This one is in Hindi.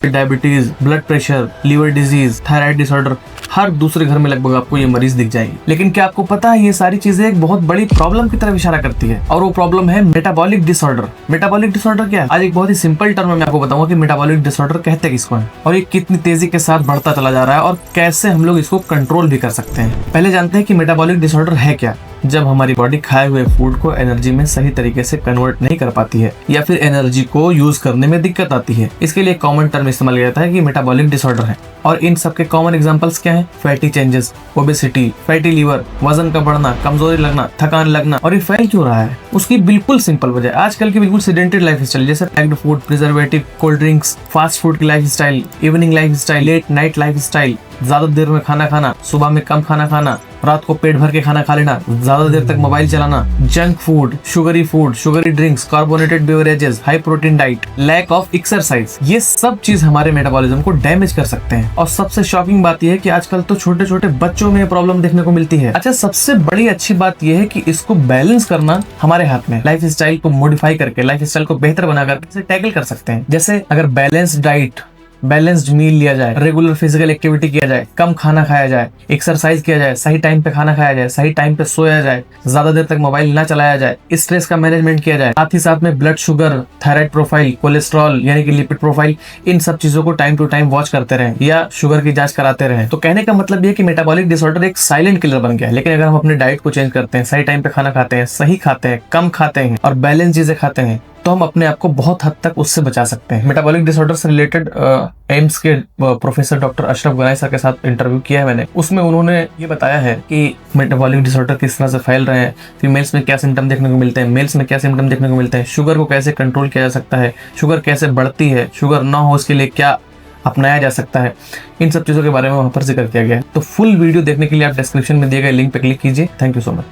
Diabetes, blood pressure, liver disease, thyroid disorder, हर दूसरे घर में लगभग आपको ये मरीज दिख जाएंगे। लेकिन क्या आपको पता है ये सारी चीजें एक बहुत बड़ी प्रॉब्लम की तरफ इशारा करती है, और वो प्रॉब्लम है मेटाबॉलिक डिसऑर्डर। मेटाबॉलिक डिसऑर्डर क्या है? आज एक बहुत ही सिंपल टर्म में मैं आपको बताऊंगा कि मेटाबॉलिक डिसऑर्डर कहते किसको है, और ये कितनी तेजी के साथ बढ़ता चला जा रहा है, और कैसे हम लोग इसको कंट्रोल भी कर सकते हैं। पहले जानते हैं कि मेटाबॉलिक डिसऑर्डर है क्या। जब हमारी बॉडी खाए हुए फूड को एनर्जी में सही तरीके से कन्वर्ट नहीं कर पाती है, या फिर एनर्जी को यूज करने में दिक्कत आती है, इसके लिए कॉमन टर्म इस्तेमाल किया जाता है कि मेटाबॉलिक डिसऑर्डर है। और इन सब के कॉमन एग्जांपल्स क्या हैं? Fatty changes, obesity, fatty liver, वजन का बढ़ना, कमजोरी लगना, थकान लगना। और ये फैल क्यों रहा है? उसकी बिल्कुल सिंपल वजह, आजकल की बिल्कुल सेडेंटरी लाइफस्टाइल, जैसे packed food, preservative, cold drinks, fast food की lifestyle, evening lifestyle, late night lifestyle, ज्यादा देर में खाना खाना, सुबह में कम खाना खाना, रात को पेट भर के खाना खा लेना, ज्यादा देर तक मोबाइल चलाना, junk food, sugary drinks, carbonated beverages, high protein diet, lack of exercise, ये सब चीज हमारे मेटाबॉलिज्म को डैमेज कर सकते हैं। और सबसे शॉकिंग बात यह है कि आजकल तो छोटे छोटे बच्चों में प्रॉब्लम देखने को मिलती है। अच्छा, सबसे बड़ी अच्छी बात यह है कि इसको बैलेंस करना हमारे हाथ में। लाइफ स्टाइल को मॉडिफाई करके, लाइफ स्टाइल को बेहतर बनाकर इसे टैकल कर सकते हैं। जैसे अगर बैलेंस्ड डाइट, बैलेंस्ड मील लिया जाए, रेगुलर फिजिकल एक्टिविटी किया जाए, कम खाना खाया जाए, एक्सरसाइज किया जाए, सही टाइम पे खाना खाया जाए, सही टाइम पे सोया जाए, ज्यादा देर तक मोबाइल ना चलाया जाए, स्ट्रेस का मैनेजमेंट किया जाए, साथ ही साथ में blood sugar, thyroid profile, cholesterol यानी कि लिपिड प्रोफाइल, इन सब चीजों को टाइम टू टाइम वॉच करते रहें या शुगर की जांच कराते रहें। तो कहने का मतलब ये कि मेटाबॉलिक डिसऑर्डर एक साइलेंट किलर बन गया है। लेकिन अगर हम अपने डाइट को चेंज करते हैं, सही टाइम पे खाना खाते हैं, सही खाते हैं, कम खाते हैं और बैलेंस चीजें खाते हैं, तो हम अपने आप को बहुत हद तक उससे बचा सकते हैं। मेटाबॉलिक डिसऑर्डर से रिलेटेड एम्स के professor doctor Ashraf Ganai sir के साथ इंटरव्यू किया है मैंने। उसमें उन्होंने ये बताया है कि मेटाबॉलिक डिसऑर्डर किस तरह से फैल रहे हैं, फीमेल्स में क्या सिम्टम देखने को मिलते हैं, मेल्स में क्या सिम्टम देखने को मिलते हैं, शुगर को कैसे कंट्रोल किया जा सकता है, शुगर कैसे बढ़ती है, शुगर ना हो उसके लिए क्या अपनाया जा सकता है। इन सब चीज़ों के बारे में वहाँ पर जिक्र किया गया है। तो फुल वीडियो देखने के लिए आप डिस्क्रिप्शन में दिए गए लिंक पे क्लिक कीजिए। Thank you so much.